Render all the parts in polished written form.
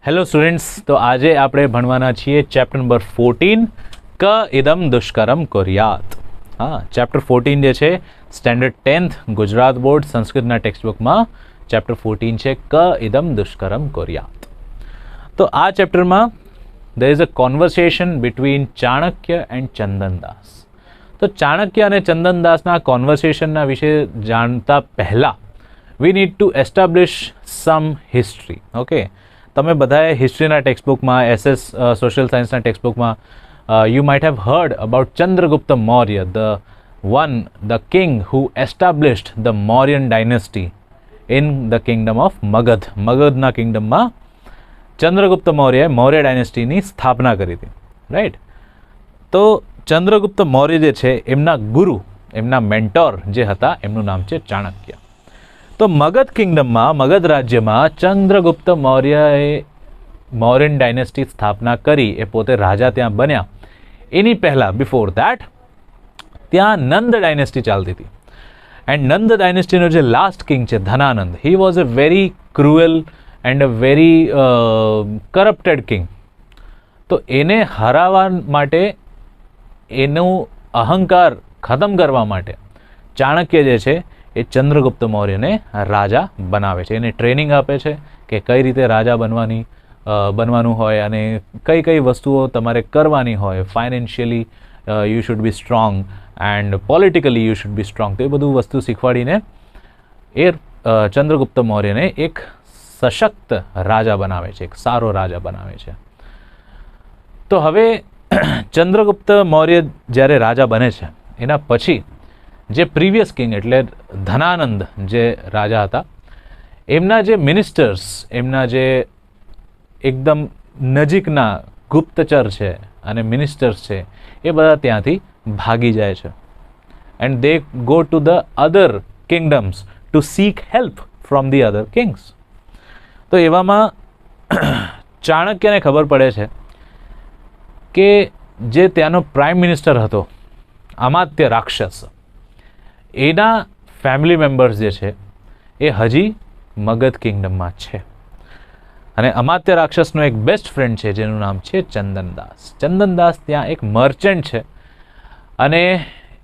Hello students, તો આજે આપણે ભણવાના છીએ ચેપ્ટર નંબર 14 ક ઇદમ દુષ્કરમ કુર્યાત. હા, ચેપ્ટર 14 જે છે સ્ટેન્ડર્ડ 10th ગુજરાત બોર્ડ સંસ્કૃતના ટેક્સ્ટબુકમાં ચેપ્ટર 14 છે ક ઇદમ દુષ્કરમ કુર્યાત. તો આ ચેપ્ટરમાં there is a conversation between Chanakya and Chandandas. તો ચાણક્ય અને ચંદનદાસના કોન્વર્સેશનના વિશે જાણતા પહેલાં we need to establish some history. Okay, તમે બધાએ હિસ્ટ્રીના ટેક્સ્ટબુકમાં સોશિયલ સાયન્સના ટેક્સ્ટબુકમાં you might have heard about Chandragupta Maurya, the king who established the Mauryan dynasty in the kingdom of Magadh. મગધના કિંગડમમાં ચંદ્રગુપ્ત મૌર્યએ મૌર્ય ડાયનેસ્ટીની સ્થાપના કરી હતી, રાઈટ. તો ચંદ્રગુપ્ત મૌર્ય જે છે એમના ગુરુ, એમના મેન્ટોર જે હતા એમનું નામ છે ચાણક્ય. તો મગધ કિંગડમમાં, મગધ રાજ્યમાં ચંદ્રગુપ્ત મૌર્યએ મૌર્યન ડાયનેસ્ટી સ્થાપના કરી, એ પોતે રાજા ત્યાં બન્યા. એની પહેલાં બિફોર ધેટ ત્યાં નંદ ડાયનેસ્ટી ચાલતી હતી. એન્ડ નંદ ડાયનેસ્ટીનો જે લાસ્ટ કિંગ છે Dhanananda, he was a very cruel and a very corrupted king. તો એને હરાવવા માટે, એનું અહંકાર ખતમ કરવા માટે ચાણક્ય જે છે એ ચંદ્રગુપ્ત મૌર્યને રાજા બનાવે છે. એને ટ્રેનિંગ આપે છે કે કઈ રીતે રાજા બનવાનું હોય અને કઈ કઈ વસ્તુઓ તમારે કરવાની હોય. Financially you should be strong and politically you should be strong. તો એ બધું વસ્તુ શીખવાડીને એ ચંદ્રગુપ્ત મૌર્યને એક સશક્ત રાજા બનાવે છે, એક સારો રાજા બનાવે છે. તો હવે ચંદ્રગુપ્ત મૌર્ય જ્યારે રાજા બને છે એના પછી જે પ્રીવિયસ કિંગ એટલે ધનાનંદ જે રાજા હતા, એમના જે મિનિસ્ટર્સ, એમના જે એકદમ નજીકના ગુપ્તચર છે અને મિનિસ્ટર્સ છે, એ બધા ત્યાંથી ભાગી જાય છે. And they go to the other kingdoms to seek help from the other kings. તો એવામાં ચાણક્યને ખબર પડે છે કે જે ત્યાંનો પ્રાઇમ મિનિસ્ટર હતો અમાત્ય રાક્ષસ, એના ફેમિલી મેમ્બર્સ જે છે એ હજી મગધ કિંગડમમાં છે. અને અમાત્ય રાક્ષસનો એક બેસ્ટ ફ્રેન્ડ છે જેનું નામ છે ચંદનદાસ. ચંદનદાસ ત્યાં એક મર્ચન્ટ છે અને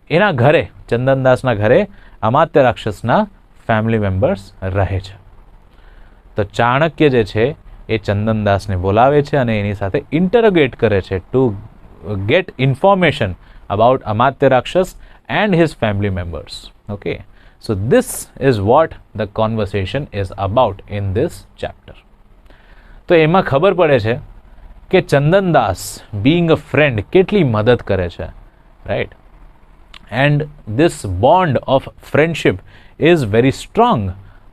એના ઘરે, ચંદનદાસના ઘરે અમાત્ય રાક્ષસના ફેમિલી મેમ્બર્સ રહે છે. તો ચાણક્ય જે છે એ ચંદનદાસને બોલાવે છે અને એની સાથે ઇન્ટરોગેટ કરે છે ટુ ગેટ ઇન્ફોર્મેશન અબાઉટ અમાત્ય રાક્ષસ and his family members. Okay, so this is what the conversation is about in this chapter. તો એમાં ખબર પડે છે કે ચંદનદાસ being a friend કેટલી મદદ કરે છે, right? And this bond of friendship is very strong.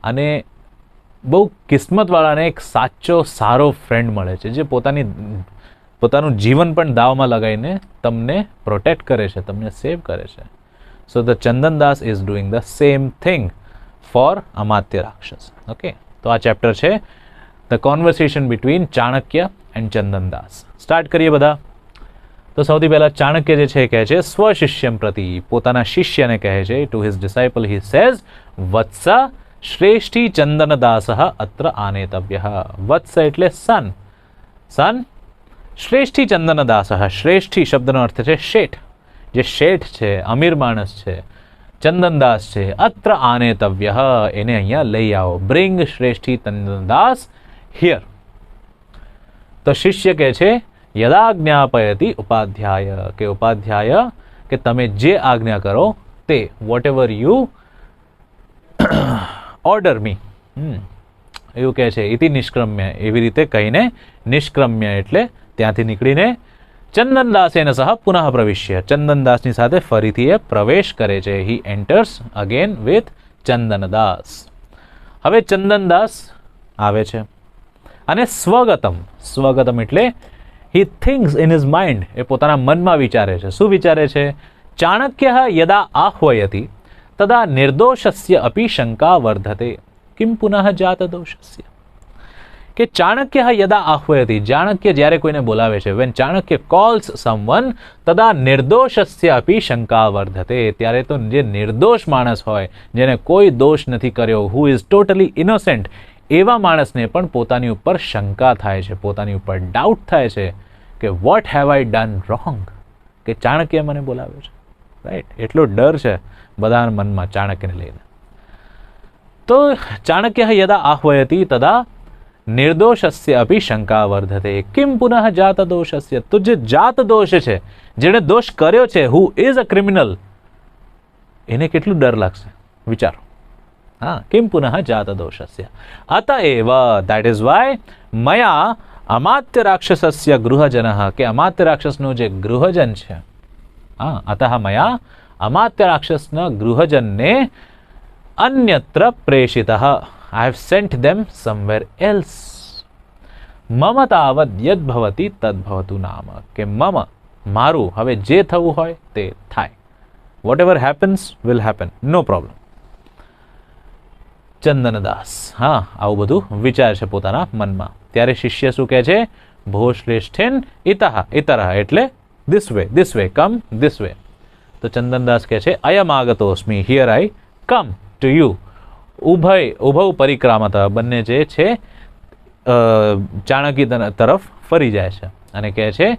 અને બહુ કિસ્મતવાળાને એક સાચો સારો ફ્રેન્ડ મળે છે જે પોતાનું જીવન પણ દાવમાં લગાવીને તમને પ્રોટેક્ટ કરે છે, તમને સેવ કરે છે. So the Chandandas is doing the same thing for Amatya Rakshas. Okay, તો આ ચેપ્ટર છે the conversation between Chanakya and Chandandas. Start કરીએ બધા. તો સૌથી પહેલા ચાણક્ય જે છે કહે છે સ્વશિષ્યમ પ્રતિ, પોતાના શિષ્યને કહે છે, to his disciple he says વત્સ શ્રેષ્ઠી ચંદનદાસઃ અત્ર આનેતવ્યઃ. વત્સ એટલે સન, શ્રેષ્ઠી ચંદનદાસઃ. શ્રેષ્ઠી શબ્દનો અર્થ છે શેઠ, જે શેઠ છે, અમીર માણસ છે, ચંદનદાસ છે. અત્ર આનેતવ્ય, એને અહીંયા લઈ આવો. બ્રિંગ શ્રેષ્ઠી ચંદનદાસ હિયર. તો શિષ્ય કહે છે યદા જ્ઞાપયતિ ઉપાધ્યાય, કે ઉપાધ્યાય કે તમે જે આજ્ઞા કરો તે, વોટ એવર યુ ઓર્ડર મી. એવું કહે છે ઇતિ નિષ્ક્રમ્ય, એવી રીતે કહીને નિષ્ક્રમ્ય એટલે ત્યાંથી નીકળીને ચંદનદાસેન સહ પુનઃ પ્રવિશ્ય, ચંદનદાસની સાથે ફરીથી એ પ્રવેશ કરે છે. હી એન્ટર્સ અગેન વિથ ચંદનદાસ. હવે ચંદનદાસ આવે છે અને સ્વગતમ એટલે હી થિંક્સ ઇન હિઝ માઇન્ડ, એ પોતાના મનમાં વિચારે છે. શું વિચારે છે? ચાણક્ય યદા આહ્વયતિ તદા નિર્દોષસ્ય અપી શંકા વર્ધતે, કિમ પુનઃ જાત દોષસ્ય. કે ચાણક્ય યદા આહ્વયતિ, ચાણક્ય જ્યારે કોઈને બોલાવે છે, વેન ચાણક્ય કોલ્સ સમવન તદા નિર્દોષસ્ય અપી શંકા વર્ધતે, ત્યારે તો જે નિર્દોષ માણસ હોય, જેને કોઈ દોષ નથી કર્યો, હુ ઇઝ ટોટલી ઇનોસેન્ટ, એવા માણસને પણ પોતાની ઉપર શંકા થાય છે, પોતાની ઉપર ડાઉટ થાય છે કે what have I done wrong, કે ચાણક્ય મને બોલાવ્યો છે, રાઈટ? એટલો ડર છે બધાના મનમાં ચાણક્યને લઈને. તો ચાણક્ય યદા આહ્વયતી તદા નિર્દોષસ્ય અપી શંકા વર્ધતે કિમ પુનઃ જાત દોષસ્ય. તો જે જાત દોષ છે, જેણે દોષ કર્યો છે, હુ ઇઝ અ ક્રિમિનલ, એને કેટલું ડર લાગશે વિચારો. હા, કિમ પુનઃ જાત દોષસ્ય અતએવ, દેટ ઇઝ વાય મયા અમાત્ય રાક્ષસસ્ય ગૃહજન, કે અમાત્ય રાક્ષસનો જે ગૃહજન છે, હા, અતઃ મયા અમાત્ય રાક્ષસના ગૃહજનને અન્યત્ર પ્રેષિતઃ, I have sent them somewhere else. મમ તાવદ યદ ભવતી તદ ભવતુ નામ, કે મમ મારું હવે જે થવું હોય તે થાય. Whatever happens will happen, no problem. Chandandas હા આવું બધું વિચાર છે પોતાના મનમાં. ત્યારે શિષ્ય શું કહે છે? ભો શ્રેષ્ઠેન ઇતઃ ઇતરઃ, એટલે this way, come this way. તો ચંદનદાસ કહે છે અયમ આગતોસ્મી, here I come to you. ઉભવ પરિક્રામત, બંને જે છે ચાણક્ય તરફ ફરી જાય છે અને કહે છે,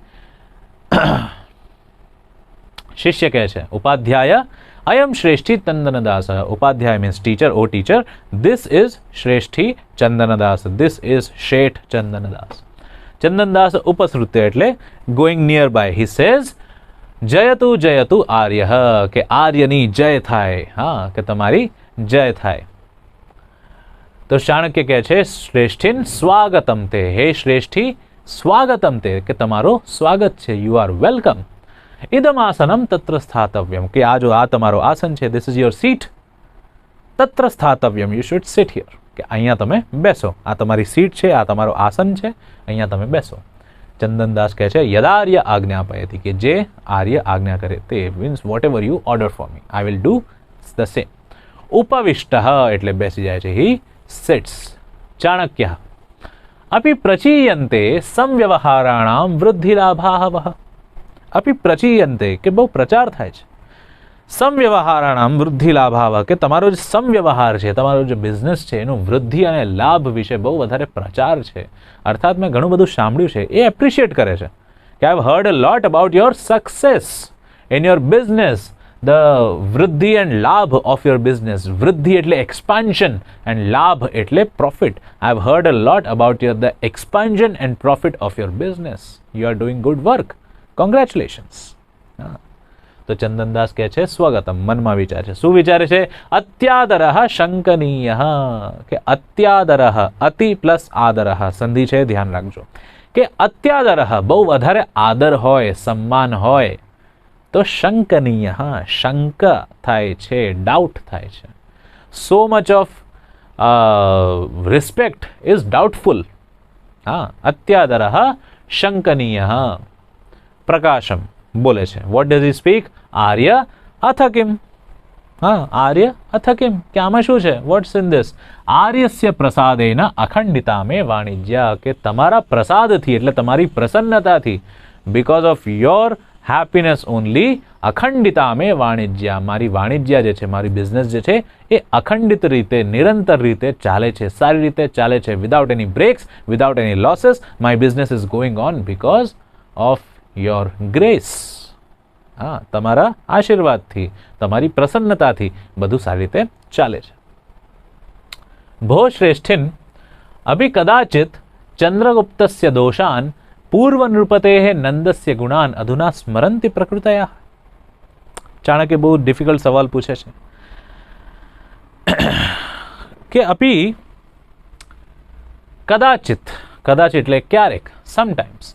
શિષ્ય કહે છે ઉપાધ્યાય અયમ શ્રેષ્ઠી ચંદનદાસ, ઉપાધ્યાય means teacher, o teacher, this is શ્રેષ્ઠી ચંદનદાસ, ધીસ ઇઝ શેઠ ચંદનદાસ. ચંદનદાસ ઉપસૃત્ય એટલે going near by, he says જયતુ જયતુ આર્ય, કે આર્યની જય થાય, હા, કે તમારી જય થાય. તો ચાણક્ય કહે છે શ્રેષ્ઠીન સ્વાગતમ તે, હે શ્રેષ્ઠી સ્વાગતમ તે, કે તમારો સ્વાગત છે, યુ આર વેલકમ. ઇદમ આસનમ તત્ર સ્થાતવ્યમ, કે આ જો આ તમારો આસન છે, ધીસ ઇઝ યોર સીટ, તત્ર સ્થાતવ્યમ, યુ શુડ સિટ હિયર, કે અહીંયા તમે બેસો, આ તમારી સીટ છે, આ તમારો આસન છે, અહીંયા તમે બેસો. ચંદનદાસ કહે છે યદાર્ય આજ્ઞાપયતિ, કે જે આર્ય આજ્ઞા કરે તે, means whatever you order for me, I will do the same. ઉપવિષ્ટ એટલે બેસી જાય છે, હી સિટ્સ. ચાણક્ય અપી પ્રચીયન્તે સંવ્યવહારાણામ વૃદ્ધિલાભાવઃ, અપી પ્રચીયન્તે, કે બહુ પ્રચાર થાય છે, સંવ્યવહારાણામ વૃદ્ધિલાભાવઃ, કે તમારો જે સંવ્યવહાર છે, તમારો જે બિઝનેસ છે, એનો વૃદ્ધિ અને લાભ વિશે બહુ વધારે પ્રચાર છે. અર્થાત મેં ઘણું બધું સાંભળ્યું છે, એ એપ્રિશિએટ કરે છે કે I have heard a lot about your success in your business, the વૃદ્ધિ and લાભ of your business. વૃદ્ધિ એટલે expansion and લાભ એટલે profit. I have heard a lot about the expansion and profit of your business. You are doing good work. Congratulations. તો ચંદનદાસ કહે છે સ્વાગતમ, મનમાં વિચાર છે. શું વિચારે છે? અત્યાદરઃ શંકનીયઃ, કે અત્યાદરઃ, અતિ પ્લસ આદરઃ સંધિ છે, ધ્યાન રાખજો, કે અત્યાદરઃ બહુ વધારે આદર હોય, સન્માન હોય, તો શંકનીય, હા, શંકા થાય છે, ડાઉટ થાય છે. So much of respect is doubtful. હા, અત્યાદરઃ શંકનીય. પ્રકાશમ બોલે છે, વોટ ડઝ હી સ્પીક? આર્ય અથ કિમ. હા, આર્ય અથ કિમ, કે આમાં શું છે? What's in this? આર્યસ્ય પ્રસાદેન અખંડિતા મે વાણિજ્ય, કે તમારા પ્રસાદથી એટલે તમારી પ્રસન્નતાથી, because of your happiness only, અખંડિતા મે વાણિજ્ય, મારી વાણિજ્ય જે છે, મારી બિઝનેસ જે છે એ અખંડિત રીતે, નિરંતર રીતે ચાલે છે, સારી રીતે ચાલે છે, without any breaks, without any losses. My business is going on because of your grace. હા, તમારા આશીર્વાદથી, તમારી પ્રસન્નતાથી બધું સારી રીતે ચાલે છે. ભો શ્રેષ્ઠિન અભિ કદાચિત ચંદ્રગુપ્તસ્ય દોષાન પૂર્વ નૃપતેઃ નંદસ્ય ગુણાન અધુના સ્મરંતિ પ્રકૃતયા. ચાણક્ય બહુ ડિફિકલ્ટ સવાલ પૂછે છે કે અપી કદાચિત, કદાચિત એટલે ક્યારેક, સમટાઈમ્સ,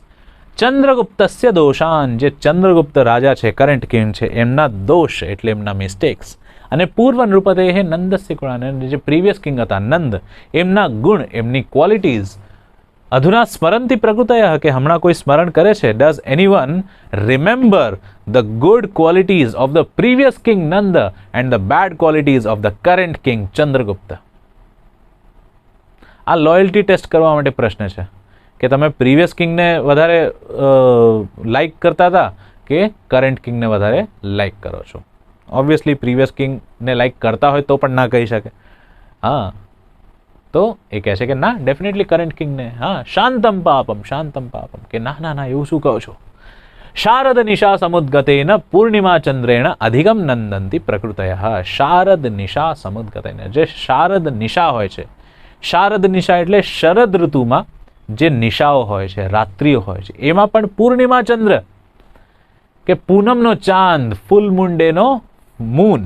ચંદ્રગુપ્તસ્ય દોષાન, જે ચંદ્રગુપ્ત રાજા છે, કરંટ કિંગ છે, એમના દોષ એટલે એમના મિસ્ટેક્સ, અને પૂર્વ નૃપતેઃ નંદસ્ય ગુણાન, જે પ્રીવિયસ કિંગ હતા નંદ, એમના ગુણ, એમની ક્વોલિટીઝ, અધુના સ્મરંતિ પ્રકૃતયઃ, કે હમણાં કોઈ સ્મરણ કરે છે. Does anyone remember the good qualities of the previous king Nanda and the bad qualities of the current king Chandragupta? આ લોયલ્ટી ટેસ્ટ કરવા માટે પ્રશ્ન છે કે તમે પ્રીવિયસ કિંગને વધારે લાઇક કરતા હતા કે કરંટ કિંગને વધારે લાઇક કરો છો? ઓબ્વિયસલી પ્રીવિયસ કિંગને લાઇક કરતા હોય તો પણ ના કહી શકે. હા, તો એ કહે છે કે ના, ડેફિનેટલી કરંટ કિંગને. હા, શાંતમ પાપમ, શાંતમ પાપમ, કે ના ના ના, એવું શું કહો છો. શારદ નિશા સમુદ્ગતેન પૂર્ણિમા ચંદ્રેણ અધિગમ નંદંતી પ્રકૃતયઃ. શારદ નિશા સમુદ્ગતેન, જે શારદ નિશા હોય છે, શારદ નિશા એટલે શરદ ઋતુમાં જે નિશાઓ હોય છે, રાત્રિઓ હોય છે, એમાં પણ પૂર્ણિમા ચંદ્ર કે પૂનમનો ચાંદ, ફૂલ મૂન ડેનો મૂન,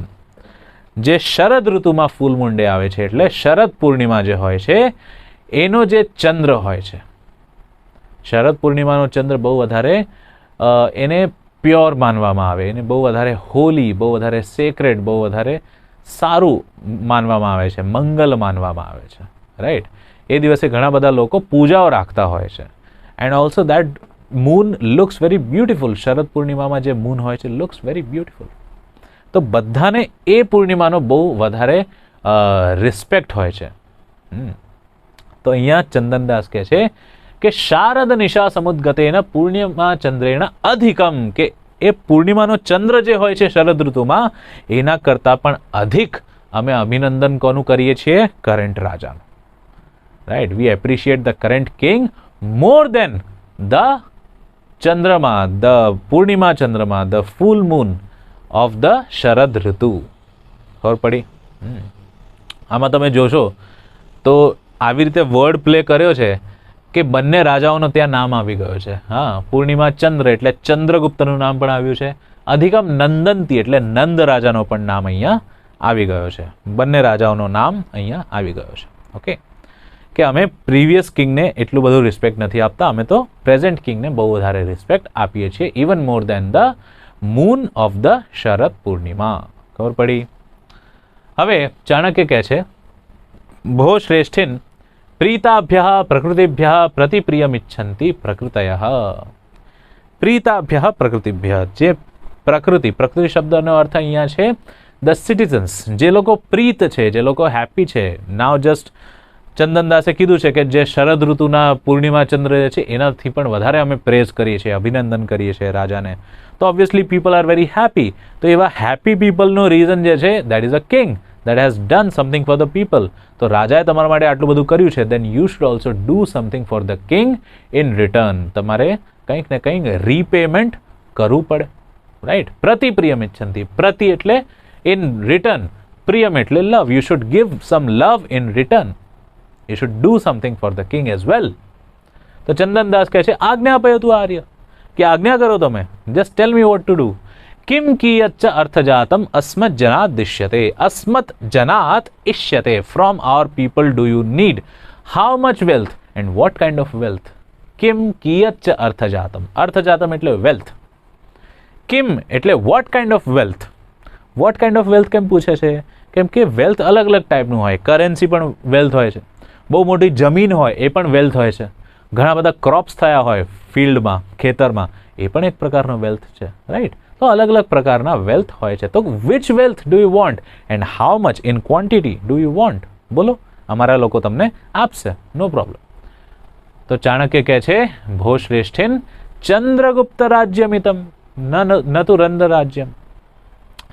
જે શરદ ઋતુમાં ફૂલ મૂન ડે આવે છે, એટલે શરદ પૂર્ણિમા જે હોય છે એનો જે ચંદ્ર હોય છે, શરદ પૂર્ણિમાનો ચંદ્ર બહુ વધારે એને પ્યોર માનવામાં આવે, એને બહુ વધારે હોલી, બહુ વધારે સેક્રેડ, બહુ વધારે સારું માનવામાં આવે છે, મંગલ માનવામાં આવે છે, રાઈટ. એ દિવસે ઘણા બધા લોકો પૂજાઓ રાખતા હોય છે. And also that moon looks very beautiful. Sharad પૂર્ણિમામાં જે મૂન હોય છે લુક્સ વેરી બ્યુટિફુલ. તો બધાને એ પૂર્ણિમાનો બહુ વધારે રિસ્પેક્ટ હોય છે. તો અહીંયા ચંદનદાસ કહે છે કે શારદ નિશા સમુદ્ગતેન પૂર્ણિમા ચંદ્રેણ અધિકમ, કે એ પૂર્ણિમાનો ચંદ્ર જે હોય છે શરદ ઋતુમાં એના કરતાં પણ અધિક અમે અભિનંદન કોનું કરીએ છીએ? કરંટ રાજાનું. Right, we appreciate the current king more than the chandrama, the purnima chandrama, the full moon of the Sharad ritu. ખબર પડી? આમાં તમે જોશો તો આવી રીતે વર્ડ પ્લે કર્યો છે કે બંને રાજાઓનો ત્યાં નામ આવી ગયો છે. હા, પૂર્ણિમા ચંદ્ર એટલે ચંદ્રગુપ્તનું નામ પણ આવ્યું છે. અધિકમ નંદંતી એટલે નંદ રાજાનો પણ નામ અહીંયા આવી ગયો છે. બંને રાજાઓનો નામ અહીંયા આવી ગયો છે. ઓકે, કે અમે પ્રીવિયસ કિંગને એટલું બધું રિસ્પેક્ટ નથી આપતા, અમે તો પ્રેઝન્ટ કિંગને બહુ વધારે રિસ્પેક્ટ આપીએ છીએ, even more than the moon of the Sharad Purnima. ખબર પડી? હવે ચાણક્ય કહે છે ભો શ્રેષ્ઠિન પ્રીતાભ્ય પ્રકૃતિભ્ય પ્રતિપ્રિયમિચ્છન્તિ પ્રકૃતયઃ. પ્રીતાભ્ય પ્રકૃતિભ્ય, જે પ્રકૃતિ, પ્રકૃતિ શબ્દનો અર્થ અહીંયા છે ધ સિટીઝન્સ, જે લોકો પ્રીત છે, જે લોકો હેપી છે. નાવ જસ્ટ ચંદનદાસે કીધું છે કે જે શરદ ઋતુના પૂર્ણિમા ચંદ્ર છે એનાથી પણ વધારે અમે પ્રેઝ કરીએ છીએ, અભિનંદન કરીએ છીએ રાજાને. તો obviously people are very happy. તો એવા હેપી પીપલનું રીઝન જે છે that is a king that has done something for the people. તો રાજાએ તમારા માટે આટલું બધું કર્યું છે, then you should also do something for the king in return. તમારે કંઈક ને કંઈક રીપેમેન્ટ કરવું પડે, રાઈટ. પ્રતિપ્રિયમ ઇચ્છન્તિ, પ્રતિ એટલે in return, પ્રિયમ એટલે love. You should give some love in return. You should do something for the king as well. તો ચંદનદાસ કહે છે આજ્ઞા અપયો તું આર્ય, કે આજ્ઞા કરો તમે, just tell me what to do. किम कियच्च अर्थजातम अस्मत् जनात् दिश्यते, अस्मत् जनात् इष्यते. From our people do you need? How much wealth and what kind of wealth? किम कियच्च अर्थजातम, अर्थजातम એટલે વેલ્થ, કિમ એટલે what kind of wealth. What kind of wealth કેમ પૂછે છે? કેમ કે વેલ્થ અલગ અલગ ટાઈપનું હોય. કરન્સી પણ વેલ્થ હોય છે, બહુ મોટી જમીન હોય એ પણ વેલ્થ હોય છે, ઘણા બધા ક્રોપ્સ થયા હોય ફિલ્ડમાં, ખેતરમાં, એ પણ એક પ્રકારનો વેલ્થ છે, રાઈટ. તો અલગ અલગ પ્રકારના વેલ્થ હોય છે. તો which wealth do you want and how much in quantity do you want? બોલો, અમારા લોકો તમને આપશે, નો પ્રોબ્લેમ. તો ચાણક્ય કહે છે ભો શ્રેષ્ઠિન ચંદ્રગુપ્ત રાજ્યમિતમ ન તુ નંદ રાજ્યમ,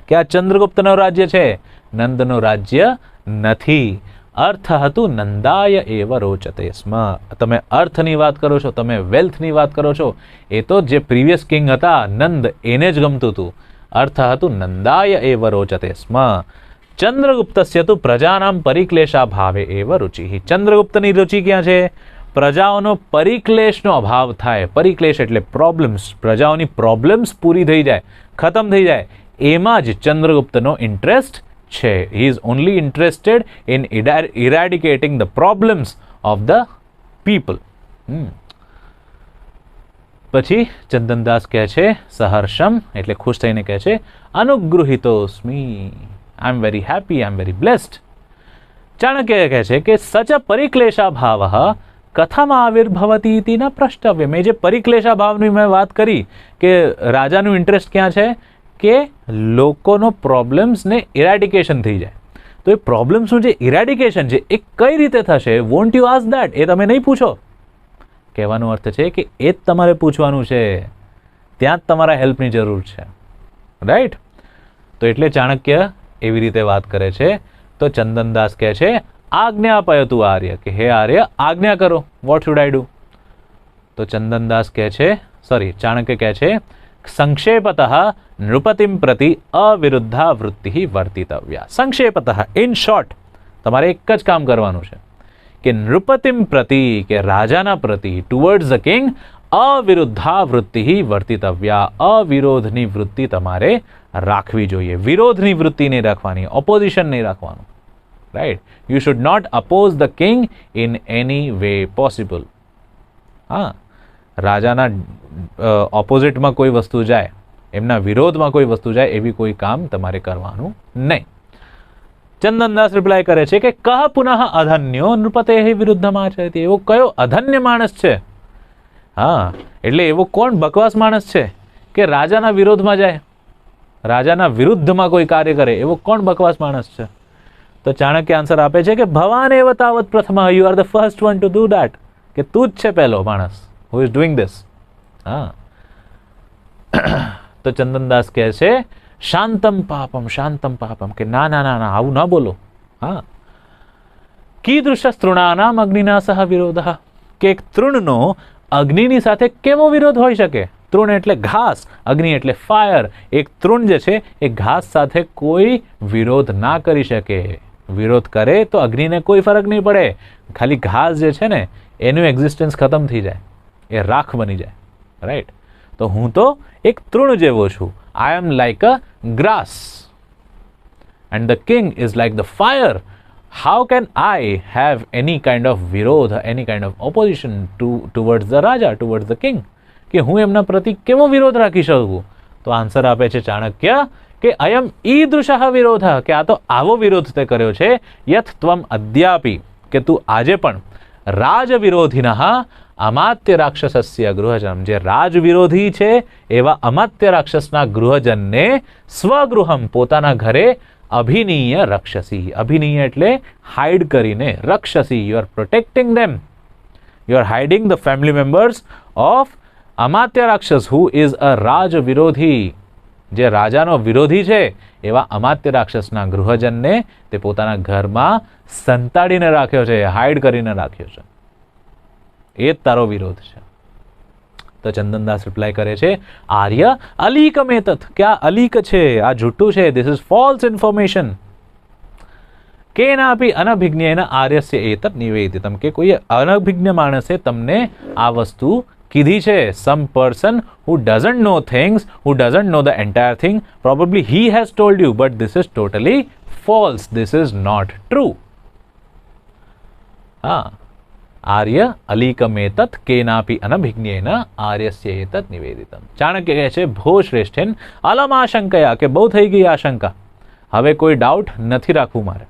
કે આ ચંદ્રગુપ્તનું રાજ્ય છે, નંદનું રાજ્ય નથી. અર્થ હતું નંદાય એવ રોચતે સ્મ. તમે અર્થની વાત કરો છો, તમે વેલ્થની વાત કરો છો, એ તો જે પ્રીવિયસ કિંગ હતા નંદ એને જ ગમતું હતું. અર્થ હતું નંદાય એવ રોચતે સ્મ. ચંદ્રગુપ્તસ્ય તુ પ્રજાનામ પરિક્લેશા ભાવે એવ રુચિ. ચંદ્રગુપ્તની રુચિ ક્યાં છે? પ્રજાઓનો પરિક્લેશનો અભાવ થાય. પરિક્લેશ એટલે પ્રોબ્લેમ્સ, પ્રજાઓની પ્રોબ્લેમ્સ પૂરી થઈ જાય, ખતમ થઈ જાય, એમાં જ ચંદ્રગુપ્તનો ઇન્ટરેસ્ટ છે. He is only interested in eradicating the problems of the people. પછી ચંદનદાસ કહે છે સહર્ષમ એટલે ખુશ થઈને કહે છે અનુગૃહિતોસ્મી, I am very happy, I am very blessed. Chanakya કહે છે કે સચ પરિક્લેશા ભાવ કથામાં આવિર્ભવતી ઇતિ ન પ્રષ્ટવ્ય. મેં જે પરિક્લેશા ભાવની મેં વાત કરી કે રાજાનું ઇન્ટરેસ્ટ ક્યાં છે કે લોકોનો પ્રોબ્લેમ્સને ઇરેડિકેશન થઈ જાય. તો એ પ્રોબ્લેમ્સનું જે ઇરેડિકેશન છે એ કઈ રીતે થશે? Won't you ask that? એ તમે નહીં પૂછો. કહેવાનો અર્થ છે કે એ જ તમારે પૂછવાનું છે, ત્યાં જ તમારા હેલ્પની જરૂર છે, રાઈટ. તો એટલે ચાણક્ય એવી રીતે વાત કરે છે. તો ચંદનદાસ કહે છે આજ્ઞાપયતુ આર્ય, કે હે આર્ય આજ્ઞા કરો, વોટ શુડ આઈ ડુ? તો ચંદનદાસ કહે છે, ચાણક્ય કહે છે, સંક્ષેપતઃ નૃપતિમ પ્રતિ અવિરુદ્ધા વૃત્તિ વર્તિતવ્યા. સંક્ષેપતઃ, ઇન શોર્ટ, તમારે એક જ કામ કરવાનું છે કે નૃપતિમ પ્રતિ, કે રાજાના પ્રતિ, ટુવર્ડ્સ ધ કિંગ, અવિરુદ્ધા વૃત્તિ વર્તિતવ્યા, અવિરોધની વૃત્તિ તમારે રાખવી જોઈએ. વિરોધની વૃત્તિ નહીં રાખવાની, ઓપોઝિશન નહીં રાખવાનું. Right? You should not oppose the king in any way possible. હા, રાજાના ઓપોઝિટમાં કોઈ વસ્તુ જાય, એમના વિરોધમાં કોઈ વસ્તુ જાય, એવી કોઈ કામ તમારે કરવાનું નહીં. ચંદનદાસ રિપ્લાય કરે છે કે કહ પુનઃ અધન્યો નૃપતે વિરુદ્ધમાં આચરતિ. એવો કયો અધન્ય માણસ છે? હા, એટલે એવો કોણ બકવાસ માણસ છે કે રાજાના વિરોધમાં જાય, રાજાના વિરુદ્ધમાં કોઈ કાર્ય કરે? એવો કોણ બકવાસ માણસ છે? તો ચાણક્ય આન્સર આપે છે કે ભવાન એવ તાવત પ્રથમ, you are the first one to do that. કે તું જ છે પહેલો માણસ હુ ઇઝ ડુઈંગ ધીસ. હા, તો ચંદનદાસ કહે છે શાંતમ પાપમ, કે ના ના ના ના, આવું ના બોલો. હા, કીદૃશ તૃણાનામ અગ્નિના સહ વિરોધ, કે એક તૃણનો અગ્નિની સાથે કેવો વિરોધ હોઈ શકે? તૃણ એટલે ઘાસ, અગ્નિ એટલે ફાયર. એક તૃણ જે છે એ ઘાસ સાથે કોઈ વિરોધ ના કરી શકે. વિરોધ કરે તો અગ્નિને કોઈ ફરક નહીં પડે, ખાલી ઘાસ જે છે ને એનું એક્ઝિસ્ટન્સ ખતમ થઈ જાય, એ રાખ બની જાય. રાઈટ? તો હું તો એક તૃણ જેવો છું. I am like a grass and the king is like the fire. How can I have any kind of વિરોધ, any kind of opposition towards the raja, towards the king? કે હું એમના પ્રતિ કેવો વિરોધ રાખી શકું? તો આન્સર આપે છે ચાણક્ય કે અયમ ઈદૃશ વિરોધ, કે આ તો આવો વિરોધ તે કર્યો છે, યથ ત્વમ અદ્યાપી, કે તું આજે પણ રાજ વિરોધિનઃ અમાત્ય રાક્ષસસ્ય ગૃહજનમ, જે રાજ વિરોધી છે એવા અમાત્ય રાક્ષસના ગૃહજનને સ્વગૃહમ, પોતાના ઘરે અભિનીય રક્ષસી. અભિનીય એટલે હાઇડ કરીને, રક્ષસી, you are protecting them, you are hiding the family members of Amatya Rakshas who is a રાજ વિરોધી. જે રાજાનો વિરોધી છે એવા અમાત્ય રાક્ષસના ગૃહજનને તે પોતાના ઘરમાં સંતાડીને રાખ્યો છે, હાઇડ કરીને રાખ્યો છે. એ જ તારો વિરોધ છે. તો ચંદનદાસ રિપ્લાય કરે છે આર્ય અલીકમેતત, કે આ અલીક છે, આ જૂઠું છે, ધીસ ઇઝ ફોલ્સ ઇન્ફોર્મેશન. કેનાપી અનભિજ્ઞેન આર્યસ્ય એતત નિવેદિતમ, કે કોઈ અનભિજ્ઞ માણસે તમને આ વસ્તુ કીધી છે. સમ person who doesn't know things, who doesn't know the entire thing, probably he has told you, but this is totally false, this is not true. હા, આર્ય અલીકમેતત કેનાપી અનભિજ્ઞેન આર્યસ્ય એતત નિવેદિતમ. ચાણક્ય કહે છે ભો શ્રેષ્ઠેન અલમ આશંકયા, કે બહુ થઈ ગઈ આશંકા, હવે કોઈ ડાઉટ નથી રાખવું મારે.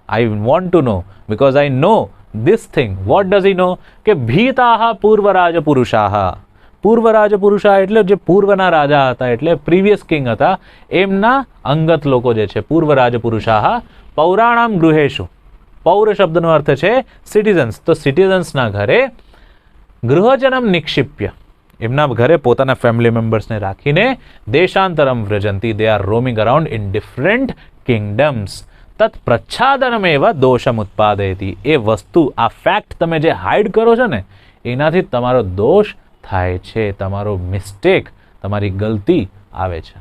I want to know because I know this thing. What does he know? કે ભીતાહ પૂર્વરાજ પુરુષાહ. પૂર્વરાજ પુરુષા એટલે જે પૂર્વના રાજા હતા, એટલે પ્રીવિયસ કિંગ હતા, એમના અંગત લોકો જે છે પૂર્વરાજ પુરુષાહ. પૌરાણામ ગૃહેશુ, પૌર શબ્દનો અર્થ છે સિટીઝન્સ. તો સિટીઝન્સના ઘરે ગૃહજનમ નિક્ષિપ્ય, એમના ઘરે પોતાના ફેમિલી મેમ્બર્સને રાખીને દેશાંતરમ વ્રજંતી, they are roaming around in different kingdoms. તત્ પ્રચ્છાદનમેવ દોષમ ઉત્પાદયતિ. એ વસ્તુ, આ ફેક્ટ તમે જે હાઇડ કરો છો ને, એનાથી તમારો દોષ થાય છે, તમારો મિસ્ટેક, તમારી ગલતી આવે છે.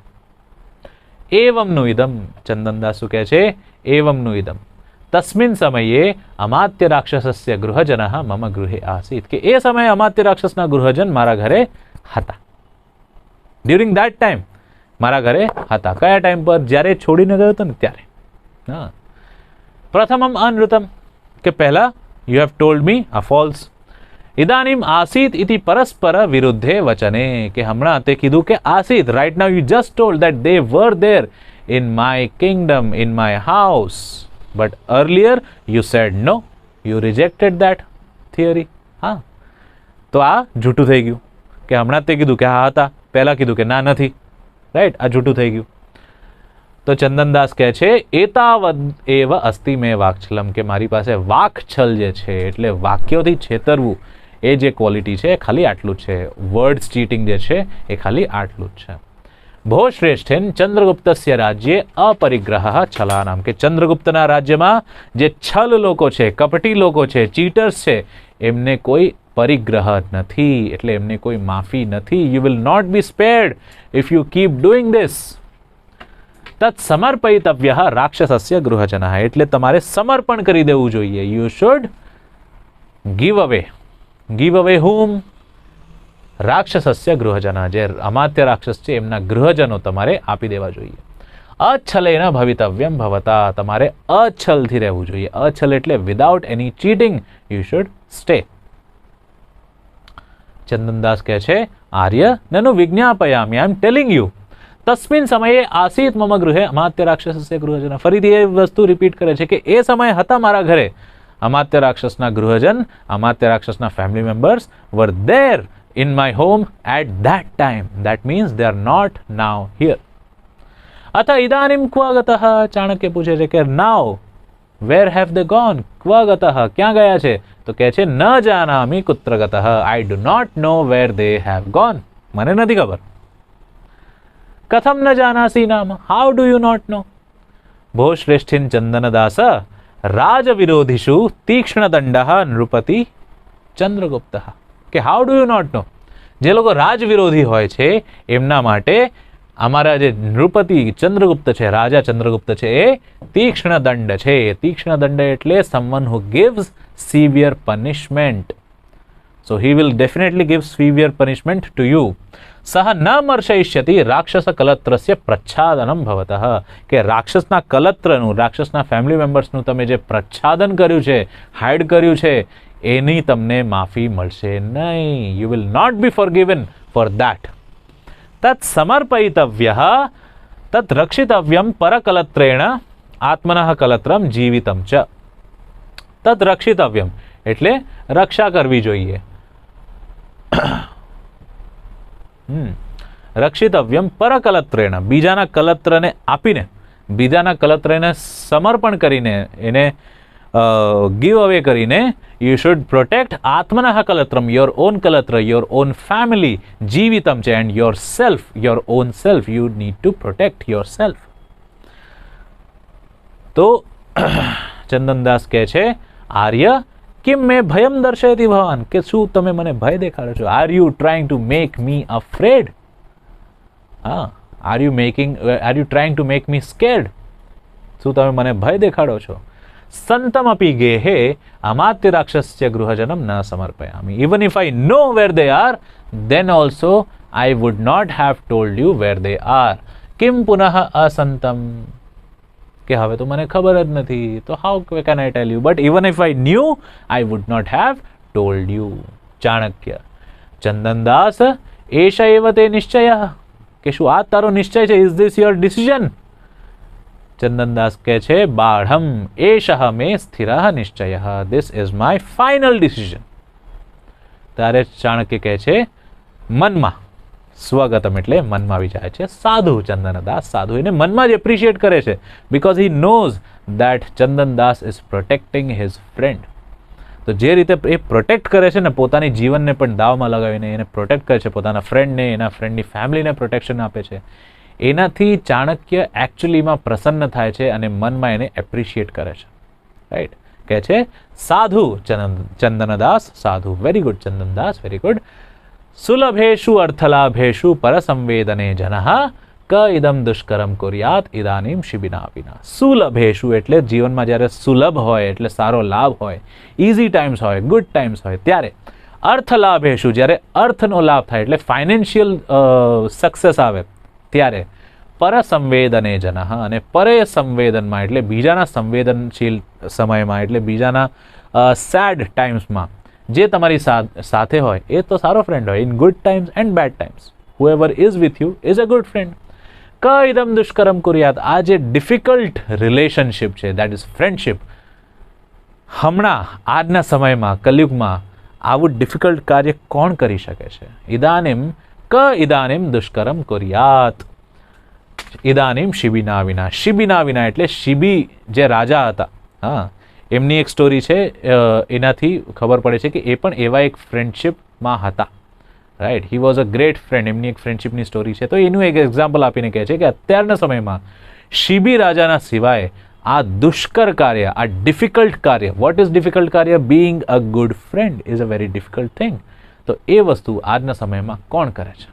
એવમનું ઇદમ, ચંદનદાસ શું કહે છે? એવમનું ઇદમ તસ્મિન સમયે અમાત્ય રાક્ષસસ્ય ગૃહજન મમ ગૃહે આસીત, કે એ સમયે અમાત્ય રાક્ષસના ગૃહજન મારા ઘરે હતા. ડ્યુરિંગ દેટ ટાઈમ મારા ઘરે હતા. કયા ટાઈમ પર? જ્યારે છોડીને ગયો હતો ને ત્યારે. હા, પ્રથમમ અનૃતમ, કે પહેલા યુ હેવ ટોલ્ડ મી આ ફોલ્સ. ઇદાનીમ આસીત ઇતિ પરસ્પર વિરુદ્ધે વચને, કે હમણાં તે કીધું કે આસીત, right now you just told that they were there in my kingdom, in my house, but earlier you said no, you rejected that theory. હા, તો આ જૂઠું થઈ ગયું, કે હમણાં તે કીધું કે હા હતા, પહેલા કીધું કે ના નથી. રાઈટ? આ જૂઠું થઈ ગયું. તો ચંદનદાસ કહે છે એતાવદ એવ અસ્તિ મે વાક્છલમ, કે મારી પાસે વાકછલ જે છે એટલે વાક્યોથી છેતરવું, એ જે ક્વોલિટી છે ખાલી આટલું જ છે. વર્ડ્સ ચીટિંગ જે છે એ ખાલી આટલું જ છે. ભો શ્રેષ્ઠેન ચંદ્રગુપ્તસ્ય રાજ્યે અપરિગ્રહ છલાનામ, કે ચંદ્રગુપ્તના રાજ્યમાં જે છલ લોકો છે, કપટી લોકો છે, ચીટર્સ છે, એમને કોઈ પરિગ્રહ નથી, એટલે એમને કોઈ માફી નથી. You will not be spared if you keep doing this. તत् સમર્પયિતવ્ય રાક્ષસસ્ય ગૃહજનઃ, એટલે તમારે સમર્પણ કરી દેવું જોઈએ. You should give away. Give away hmm? રાક્ષસસ્ય ગૃહજન, જે અમાત્ય રાક્ષસ છે એમના ગૃહજનો તમારે આપી દેવા જોઈએ. અચ્છલેન ભવિતવ્યમ ભવતા, તમારે અચ્છલથી રહેવું જોઈએ. અચ્છલ એટલે without any cheating you should stay. Chandandas કહે છે આર્ય નનુ વિજ્ઞાપયામિ, આઈ એમ ટેલિંગ યુ. તસ્મિન સમયે આસીત મમ ગૃહે અમાત્ય રાક્ષસસ્ય ગૃહજન. ફરીથી એ વસ્તુ રિપીટ કરે છે કે એ સમયે હતા મારા ઘરે અમાત્ય રાક્ષસના ગૃહજન, અમાત્ય રાક્ષસના family members were there in my home at that time. That means they are not now here. Atha idanim kva gatah, Chanakya પૂછે છે કે now where have they gone? kva gatah, ક્યાં ગયા છે? તો કહે છે ન જાનામિ કુત્ર ગતઃ, I do not know where they have gone. મને નથી ખબર. કથમ ન જાનાસી નામ, how do you not know? ભો શ્રેષ્ઠિન ચંદનદાસ રાજ વિરોધીષુ તીક્ષ્ણ દંડઃ નૃપતિ ચંદ્રગુપ્તઃ, કે how do you not know? જે લોકો રાજ વિરોધી હોય છે એમના માટે અમારા જે નૃપતિ ચંદ્રગુપ્ત છે, રાજા ચંદ્રગુપ્ત છે, એ તીક્ષ્ણ દંડ છે. તીક્ષ્ણ દંડ એટલે someone who gives severe punishment. So he will definitely give severe punishment to you. સહ ન મર્શયિષ્યતિ રાક્ષસ કલત્રસ્ય પ્રચ્છાદનમ ભવતઃ, કે રાક્ષસના કલત્રનું, રાક્ષસના ફેમિલી મેમ્બર્સનું તમે જે પ્રચ્છાદન કર્યું છે, હાઇડ કર્યું છે, એની તમને માફી મળશે નહીં. You will not be forgiven for that. તत् સમર્પયિતવ્ય તत् રક્ષિતવ્યમ પરકલત્રેણ આત્મનઃ કલત્રમ જીવિતમ ચ. તत् રક્ષિતવ્યમ એટલે રક્ષા કરવી જોઈએ. રક્ષિતવ્યમ પરકલત્રેણ, બીજાના કલત્રને આપીને, બીજાના કલત્રને સમર્પણ કરીને, એને ગીવ અવે કરીને, you should protect atmanah kalatram, your own kalatra, your own family, જીવિતમ છે, and yourself, your own self, you need to protect yourself. તો ચંદનદાસ કહે છે આર્ય કિમ મેં ભયમ દર્શયતિ ભવાન, કે શું તમે મને ભય દેખાડો છો? Are you trying to make me afraid? હા, are you trying to make me scared? શું તમે મને ભય દેખાડો છો? સંતમપી ગેહે અમાત્ય રાક્ષસ્ય ગૃહજનમ ન સમર્પયામિ. Even if I know where they are, then also I would not have told you where they are. Kim પુનઃ અસંતમ, કે હવે તો મને ખબર જ નથી, તો how can I tell you? But even if I knew, I would not have told you. Chanakya ચંદનદાસ એષ એવ તે નિશ્ચય, કે શું આ તારો નિશ્ચય છે? Is this your decision? ચંદનદાસ કહે છે બાઢમ એષઃ મે સ્થિરઃ નિશ્ચયઃ, this is my final decision. ત્યારે ચાણક્ય કહે છે મનમાં, સ્વગતમ એટલે મનમાં વિચારે છે. સાધુ ચંદનદાસ, સાધુ એને મનમાં જ એપ્રિશિએટ કરે છે, because he knows that ચંદનદાસ is protecting his friend. તો જે રીતે એ પ્રોટેક્ટ કરે છે ને, પોતાની જીવનને પણ દાવમાં લગાવીને એને પ્રોટેક્ટ કરે છે, પોતાના ફ્રેન્ડને, એના ફ્રેન્ડની ફેમિલીને પ્રોટેક્શન આપે છે, એનાથી ચાણક્ય એકચ્યુઅલીમાં પ્રસન્ન થાય છે અને મનમાં એને એપ્રિશિએટ કરે છે. રાઈટ? કહે છે સાધુ ચંદનદાસ, સાધુ. Very good Chandandas, very good. સુલભેષુ અર્થલાભેષુ પરસંવેદને જનઃ ક ઇદમ દુષ્કરમ કુર્યાત ઇદાનીમ શિબિના વિના. સુલભેષુ એટલે જીવનમાં જ્યારે સુલભ હોય એટલે સારો લાભ હોય, ઇઝી ટાઈમ્સ હોય, ગુડ ટાઈમ્સ હોય, ત્યારે અર્થલાભેષુ, જ્યારે અર્થનો લાભ થાય એટલે ફાઇનાન્શિયલ સક્સેસ આવે, ત્યારે પરસંવેદને જનઃ, અને પરે સંવેદનમાં એટલે બીજાના સંવેદનશીલ સમયમાં, એટલે બીજાના સેડ ટાઈમ્સમાં જે તમારી સાથે હોય એ તો સારો ફ્રેન્ડ હોય. In good times and bad times, whoever is with you is a good friend. ક ઇદમ દુષ્કરમ કુર્યાત, આ જે ડિફિકલ્ટ રિલેશનશિપ છે, દેટ ઇઝ ફ્રેન્ડશિપ, હમણાં આજના સમયમાં, કલયુગમાં આવું ડિફિકલ્ટ કાર્ય કોણ કરી શકે છે? ઇદાનીમ ક ઇદાનીમ દુષ્કરમ કુર્યાત, ઇદાનીમ શિબિના વિના. શિબિના વિના એટલે શિબી જે રાજા હતા, હા, એમની એક સ્ટોરી છે, એનાથી ખબર પડે છે કે એ પણ એવા એક ફ્રેન્ડશિપમાં હતા right, he was a great friend, એમની એક ફ્રેન્ડશિપની સ્ટોરી છે. તો એનું એક એક્ઝામ્પલ આપીને કહે છે કે અત્યારના સમયમાં શિબી રાજાના સિવાય આ દુષ્કર કાર્ય, આ ડિફિકલ્ટ કાર્ય, વોટ ઇઝ ડિફિકલ્ટ કાર્ય? Being a good friend is a very difficult thing. તો એ વસ્તુ આજના સમયમાં કોણ કરે છે?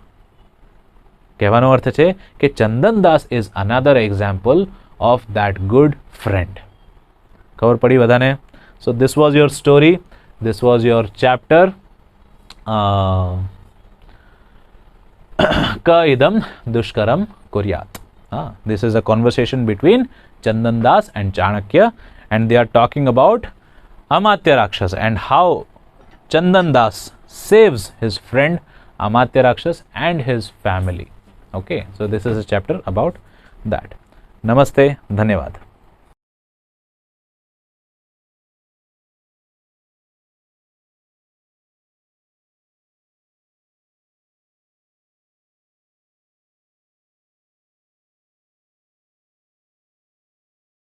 કહેવાનો અર્થ છે કે Chandandas is another example of that good friend. ખબર પડી બધાને? So this was your story, this was your chapter ક ઇદમ દુષ્કરમ કુર્યાત. This is a conversation between Chandan Das and Chanakya, and they are talking about Amatya Rakshas and how Chandan Das saves his friend Amatya Rakshas and his family. Okay, so this is a chapter about that. Namaste, Dhanyavad.